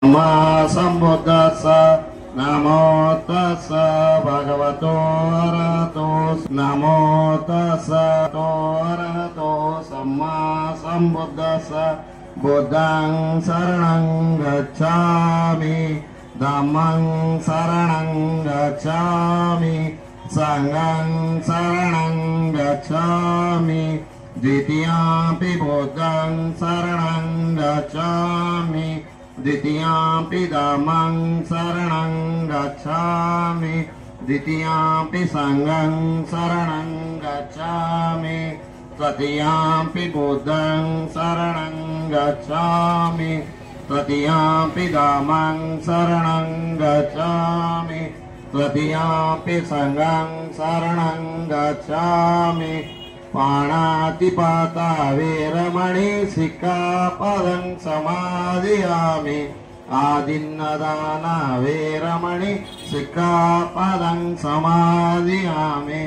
ಸಂಬುದ್ಧಸ್ಸ ನಮೋ ತಸ್ಸ ಭಗವತೋ ಅರಹತೋ ನಮೋ ತಸ್ಸ ಅರಹತೋ ಸಮ್ಮಾ ಸಂಬುದ್ಧಸ್ಸ ಬುದ್ಧಂ ಶರಣಂ ಗಚ್ಛಾಮಿ ಧಮ್ಮಂ ಶರಣಂ ಗಚ್ಛಾಮಿ ಸಂಘಂ ಶರಣಂ ಗಚ್ಛಾಮಿ ದ್ವಿತೀಯಂಪಿ ಬುದ್ಧಂ ಶರಣಂ ಗಚ್ಛಾಮಿ द्वितीयाम्पि धम्मं शरणं गच्छामि द्वितीयाम्पि संघं शरणं गच्छामि तृतीयाम्पि बुद्धं शरणं गच्छामि तृतीयाम्पि धम्मं शरणं गच्छामि तृतीयाम्पि संघं शरणं गच्छामि पाणातिपाता वीरमणि सिक्खापदं समादयामि आदिन्नदान वीरमणि सिक्खापदं समादयामि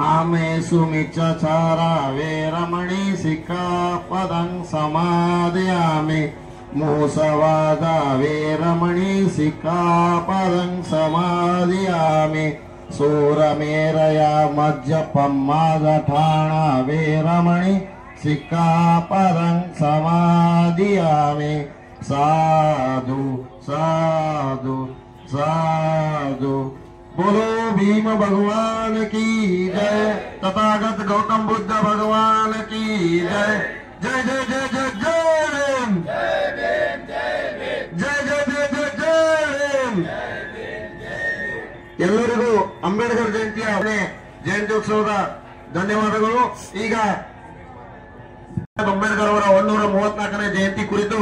आमेषु मिच्छाचारा वीरमणि सिक्खापदं समादयामि मूसवाद वीरमणि सिक्खापदं समादयामि सूरमेरय मज्जपम्मादठाण वीरमणि सिक्खापदं समादयामि साधु साधु साधु। बोलो भीम भगवान की जय, तथागत गौतम बुद्ध भगवान की जय। जय जय जय जय जय भीम, जय जय जय जय जय भीम। ಎಲ್ಲರಿಗೂ ಅಂಬೇಡ್ಕರ್ ಜಯಂತಿಯ ಜಯಂತ್ಯೋತ್ಸವದ ಧನ್ಯವಾದಗಳು। ಈಗ ಅಂಬೇಡ್ಕರ್ ಅವರ 134ನೇ ಜಯಂತಿ ಕುರಿತು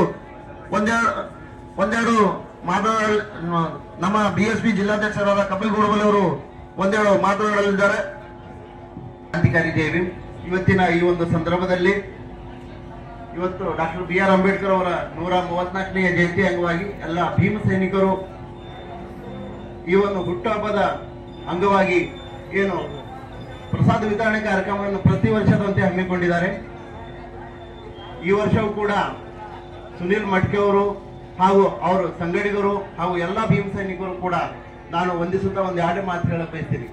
ಒಂದೆರಡು ಮಾತುಗಳು ನಮ್ಮ ಬಿಎಸ್ಪಿ ಜಿಲ್ಲಾಧ್ಯಕ್ಷರಾದ ಕಪಿಲ್ ಗೋಡಬಲ್ ಅವರು ಒಂದೆರಡು ಮಾತುಗಳಲ್ಲಿದ್ದಾರೆ। ಕ್ರಾಂತಿಕಾರಿ ಜೈ ಭೀಮ್। ಇವತ್ತಿನ ಈ ಒಂದು ಸಂದರ್ಭದಲ್ಲಿ ಇವತ್ತು ಡಾಕ್ಟರ್ BR ಅಂಬೇಡ್ಕರ್ ಅವರ 134ನೇ ಜಯಂತಿ ಅಂಗವಾಗಿ ಎಲ್ಲ ಭೀಮ ಸೈನಿಕರು ಈ ಒಂದು ಹುಟ್ಟುಹಬ್ಬದ ಅಂಗವಾಗಿ ಏನು ಪ್ರಸಾದ ವಿತರಣೆ ಕಾರ್ಯಕ್ರಮವನ್ನು ಪ್ರತಿ ವರ್ಷದಂತೆ ಹಮ್ಮಿಕೊಂಡಿದ್ದಾರೆ। ಈ ವರ್ಷವೂ ಕೂಡ ಸುನಿಲ್ ಮಟ್ಕೆ ಅವರು ಹಾಗೂ ಅವರ ಸಂಗಡಿಗರು ಹಾಗೂ ಎಲ್ಲ ಭೀಮ ಸೈನಿಕರು ಕೂಡ ನಾನು ವಂದಿಸುತ್ತಾ ಒಂದು ಎರಡು ಮಾತು ಹೇಳಕ್ ಬಯಸ್ತೀನಿ।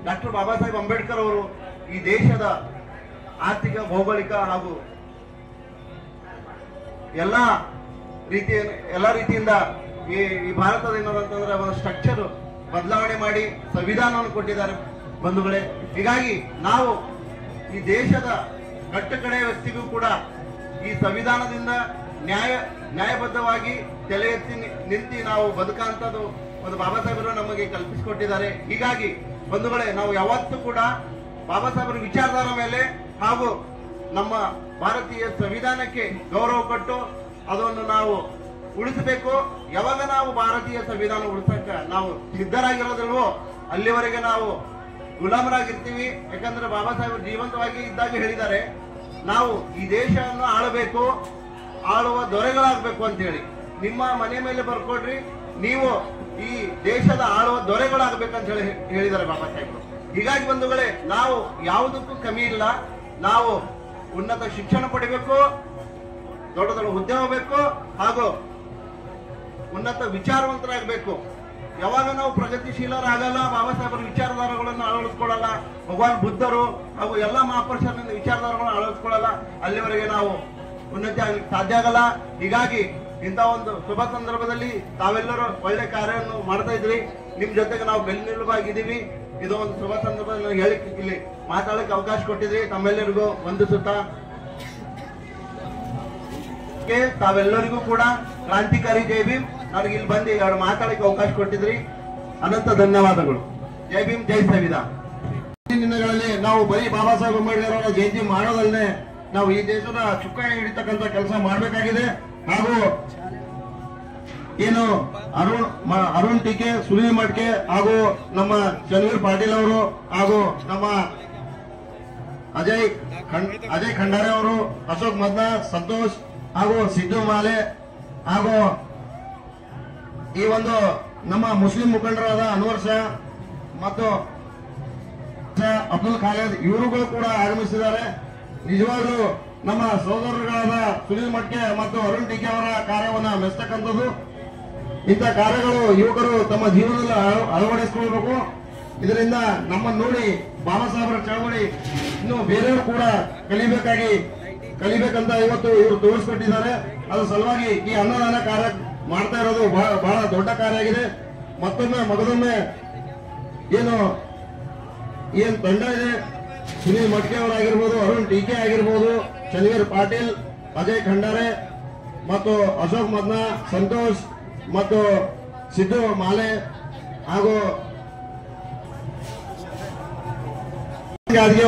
ಡಾಕ್ಟರ್ ಬಾಬಾ ಸಾಹೇಬ್ ಅಂಬೇಡ್ಕರ್ ಅವರು ಈ ದೇಶದ ಆರ್ಥಿಕ ಭೌಗೋಳಿಕ ಹಾಗೂ ಎಲ್ಲ ರೀತಿಯಿಂದ ಈ ಭಾರತದ ಏನಂತಂದ್ರೆ ಒಂದು ಸ್ಟ್ರಕ್ಚರ್ ಬದಲಾವಣೆ ಮಾಡಿ ಸಂವಿಧಾನವನ್ನು ಕೊಟ್ಟಿದ್ದಾರೆ ಬಂಧುಗಳೇ। ಹೀಗಾಗಿ ನಾವು ಈ ದೇಶದ ಕಟ್ಟಕಡೆಯ ವ್ಯಕ್ತಿಗೂ ಕೂಡ ಈ ಸಂವಿಧಾನದಿಂದ ನ್ಯಾಯಬದ್ಧವಾಗಿ ತಲೆ ಎತ್ತಿ ನಿಂತು ನಾವು ಬದುಕಂತದ್ದು ಒಂದು ಬಾಬಾ ಸಾಹೇಬರು ನಮಗೆ ಕಲ್ಪಿಸಿಕೊಟ್ಟಿದ್ದಾರೆ। ಹೀಗಾಗಿ ಬಂಧುಗಳೇ, ನಾವು ಯಾವತ್ತೂ ಕೂಡ ಬಾಬಾ ಸಾಹೇಬರ ವಿಚಾರಧಾರ ಮೇಲೆ ಹಾಗೂ ನಮ್ಮ ಭಾರತೀಯ ಸಂವಿಧಾನಕ್ಕೆ ಗೌರವ ಕೊಟ್ಟು ಅದನ್ನು ನಾವು ಉಳಿಸಬೇಕು। ಯಾವಾಗ ನಾವು ಭಾರತೀಯ ಸಂವಿಧಾನ ಉಳಿಸಕ್ಕ ನಾವು ಸಿದ್ಧರಾಗಿರೋದಿಲ್ವೋ ಅಲ್ಲಿವರೆಗೆ ನಾವು ಗುಲಾಮರಾಗಿರ್ತೀವಿ। ಯಾಕಂದ್ರೆ ಬಾಬಾ ಸಾಹೇಬರು ಜೀವಂತವಾಗಿ ಇದ್ದಾಗ ಹೇಳಿದ್ದಾರೆ, ನಾವು ಈ ದೇಶವನ್ನು ಆಳಬೇಕು, ಆಳುವ ದೊರೆಗಳಾಗಬೇಕು ಅಂತ ಹೇಳಿ। ನಿಮ್ಮ ಮನೆ ಮೇಲೆ ಬರ್ಕೊಡ್ರಿ, ನೀವು ಈ ದೇಶದ ಆಳುವ ದೊರೆಗಳಾಗಬೇಕಂತ ಹೇಳಿ ಹೇಳಿದ್ದಾರೆ ಬಾಬಾ ಸಾಹೇಬರು। ಹೀಗಾಗಿ ಬಂಧುಗಳೇ, ನಾವು ಯಾವುದಕ್ಕೂ ಕಮ್ಮಿ ಇಲ್ಲ। ನಾವು ಉನ್ನತ ಶಿಕ್ಷಣ ಪಡಿಬೇಕು, ದೊಡ್ಡ ದೊಡ್ಡ ಹುದ್ದೆ ಹೋಗ್ಬೇಕು ಹಾಗೂ ಉನ್ನತ ವಿಚಾರವಂತರಾಗಬೇಕು। ಯಾವಾಗ ನಾವು ಪ್ರಗತಿಶೀಲರಾಗಲ್ಲ, ಬಾಬಾ ಸಾಹೇಬರ ವಿಚಾರಧಾರಗಳನ್ನು ಅಳವಡಿಸ್ಕೊಳ್ಳಲ್ಲ, ಭಗವಾನ್ ಬುದ್ಧರು ಹಾಗೂ ಎಲ್ಲ ಮಹಾಪುರುಷರ ವಿಚಾರಧಾರಗಳನ್ನು ಅಳವಡಿಸ್ಕೊಳ್ಳಲ್ಲ, ಅಲ್ಲಿವರೆಗೆ ನಾವು ಉನ್ನತಿ ಆಗ್ಲಿಕ್ಕೆ ಸಾಧ್ಯ ಆಗಲ್ಲ। ಹೀಗಾಗಿ ಇಂಥ ಒಂದು ಶುಭ ಸಂದರ್ಭದಲ್ಲಿ ತಾವೆಲ್ಲರೂ ಒಳ್ಳೆ ಕಾರ್ಯವನ್ನು ಮಾಡ್ತಾ ಇದ್ರಿ, ನಿಮ್ ಜೊತೆಗೆ ನಾವು ಬೆನ್ನೆಲುಬಾಗಿದ್ದೀವಿ। ಇದು ಒಂದು ಶುಭ ಸಂದರ್ಭದಲ್ಲಿ ಹೇಳಿ ಇಲ್ಲಿ ಮಾತಾಡಕ್ಕೆ ಅವಕಾಶ ಕೊಟ್ಟಿದ್ರಿ, ತಮ್ಮೆಲ್ಲರಿಗೂ ವಂದಿಸುತ್ತಾ ತಾವೆಲ್ಲರಿಗೂ ಕೂಡ ಕ್ರಾಂತಿಕಾರಿ ಜೈ ಭೀಮ್। ನನಗೆ ಇಲ್ಲಿ ಬಂದು ಎರಡು ಮಾತಾಡಕ್ಕೆ ಅವಕಾಶ ಕೊಟ್ಟಿದ್ರಿ, ಅನಂತ ಧನ್ಯವಾದಗಳು। ಜೈ ಭೀಮ್, ಜೈ ಸಂವಿಧಾನ। ದಿನಗಳಲ್ಲಿ ನಾವು ಬರೀ ಬಾಬಾ ಸಾಹೇಬ್ ಅಂಬೇಡ್ಕರ್ ಅವರ ಜಯಂತಿ ಮಾಡೋದಲ್ಲದೆ ನಾವು ಈ ದೇಶದ ಚುಕ್ಕಾಣಿ ಹಿಡಿತಕ್ಕಂಥ ಕೆಲಸ ಮಾಡಬೇಕಾಗಿದೆ। ಹಾಗೂ ಏನು ಅರುಣ್ ಟಿಕೆ, ಸುನೀಲ್ ಮಟ್ಕೆ ಹಾಗೂ ನಮ್ಮ ಚನ್ನವೀರ್ ಪಾಟೀಲ್ ಅವರು ಹಾಗೂ ನಮ್ಮ ಅಜಯ್ ಖಂಡಾರೆ ಅವರು, ಅಶೋಕ್ ಮದ್ನ, ಸಂತೋಷ್ ಹಾಗೂ ಸಿದ್ದು ಮಾಲೆ ಹಾಗೂ ಈ ಒಂದು ನಮ್ಮ ಮುಸ್ಲಿಂ ಮುಖಂಡರಾದ ಅನ್ವರ್ ಶಾ ಮತ್ತು ಅಬ್ದುಲ್ ಖಾಲಿದ್ ಇವರುಗಳು ಕೂಡ ಆಗಮಿಸಿದ್ದಾರೆ। ನಿಜವಾಗ್ಲೂ ನಮ್ಮ ಸಹೋದರರಾದ ಸುನಿಲ್ ಮಟ್ಕೆ ಮತ್ತು ಅರುಣ್ ಟಿಕೆ ಅವರ ಕಾರ್ಯವನ್ನು ಮೆಚ್ಚತಕ್ಕಂಥದ್ದು. ಇಂಥ ಕಾರ್ಯಗಳು ಯುವಕರು ತಮ್ಮ ಜೀವನದಲ್ಲಿ ಅಳವಡಿಸಿಕೊಳ್ಬೇಕು. ಇದರಿಂದ ನಮ್ಮನ್ನು ನೋಡಿ ಬಾಬಾ ಸಾಹೇಬರ ಚಳವಳಿ ಇನ್ನು ಬೇರೆಯವರು ಕೂಡ ಕಲಿಬೇಕಂತ ಇವತ್ತು ಇವರು ತೋರಿಸ್ಕೊಟ್ಟಿದ್ದಾರೆ. ಅದ್ರ ಸಲುವಾಗಿ ಈ ಅನ್ನದಾನ ಕಾರ್ಯ ಮಾಡ್ತಾ ಇರೋದು ಬಹಳ ದೊಡ್ಡ ಕಾರ್ಯ ಆಗಿದೆ. ಮಗದೊಮ್ಮೆ ಏನ್ ತಂಡ ಇದೆ, ಸುನೀಲ್ ಮಟ್ಕೆ ಅವರಾಗಿರ್ಬೋದು, ಅರುಣ್ ಟಿಕೆ ಆಗಿರ್ಬೋದು, ಚನ್ನವೀರ್ ಪಾಟೀಲ್, ಅಜಯ್ ಖಂಡಾರೆ ಮತ್ತು ಅಶೋಕ್ ಮದ್ನಾ, ಸಂತೋಷ್ ಮತ್ತು ಸಿದ್ದು ಮಾಲೆ ಹಾಗೂ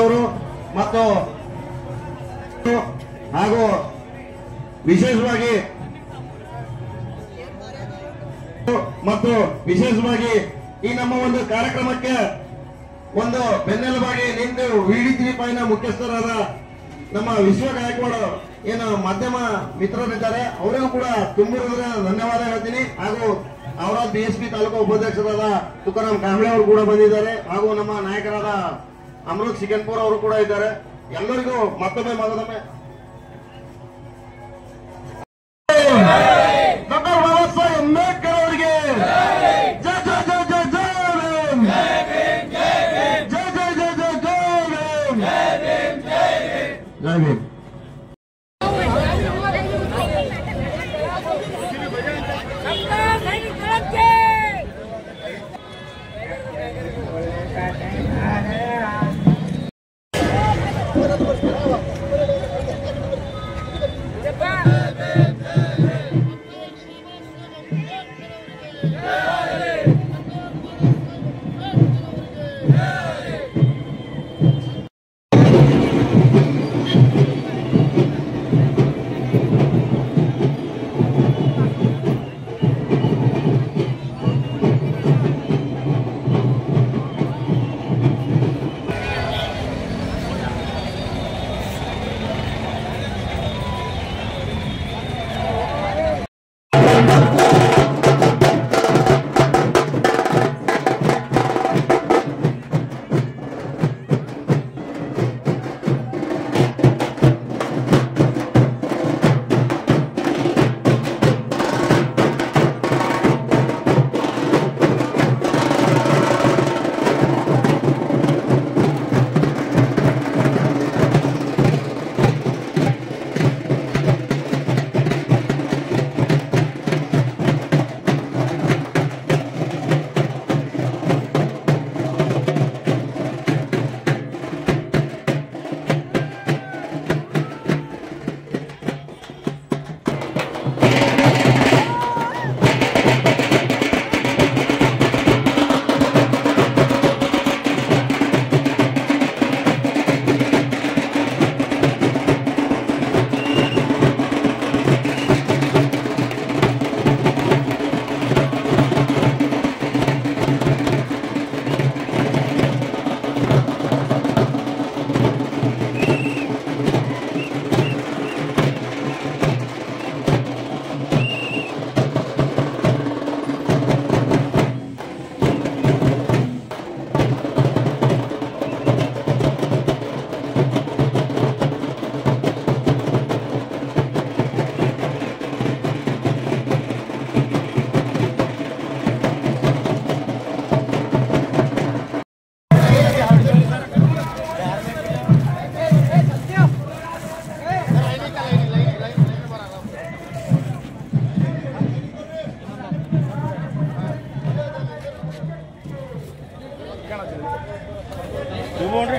ಅವರು ಹಾಗೂ ವಿಶೇಷವಾಗಿ ಈ ನಮ್ಮ ಒಂದು ಕಾರ್ಯಕ್ರಮಕ್ಕೆ ಒಂದು ಬೆನ್ನೆಲುಬಾಗಿ ನಿಂತು ವಿಡಿ3 ಮುಖ್ಯಸ್ಥರಾದ ನಮ್ಮ ವಿಶ್ವ ಗಾಯಕ್ವಾಡ ಏನು ಮಾಧ್ಯಮ ಮಿತ್ರರಿದ್ದಾರೆ, ಅವರಿಗೂ ಕೂಡ ತುಂಬಿರುವುದರ ಧನ್ಯವಾದ ಹೇಳ್ತೀನಿ. ಹಾಗೂ ಅವರ BSP ತಾಲೂಕು ಉಪಾಧ್ಯಕ್ಷರಾದ ತುಕಾರಾಮ್ ಕಾಂಬ್ಳೆ ಅವರು ಕೂಡ ಬಂದಿದ್ದಾರೆ. ಹಾಗೂ ನಮ್ಮ ನಾಯಕರಾದ ಅಮೃತ್ ಸಿಕನ್ಪುರ್ ಅವರು ಕೂಡ ಇದ್ದಾರೆ. ಎಲ್ಲರಿಗೂ ಮತ್ತೊಮ್ಮೆ ಮಗದೊಮ್ಮೆ ಡಾಕ್ಟರ್ ಬಾಬಾ ಸಾಹೇಬ್ ಅಂಬೇಡ್ಕರ್ ಅವರಿಗೆ ಜೈ ಜೈ ಜೈ ಜೈ ಜೈ ಭೀಮ್, ಜೈ ಜೈ ಜೈ ಜೈ ಜೈ ಭೀಮ್, ಜೈ ಭೀಮ್. ಮುಂದೆ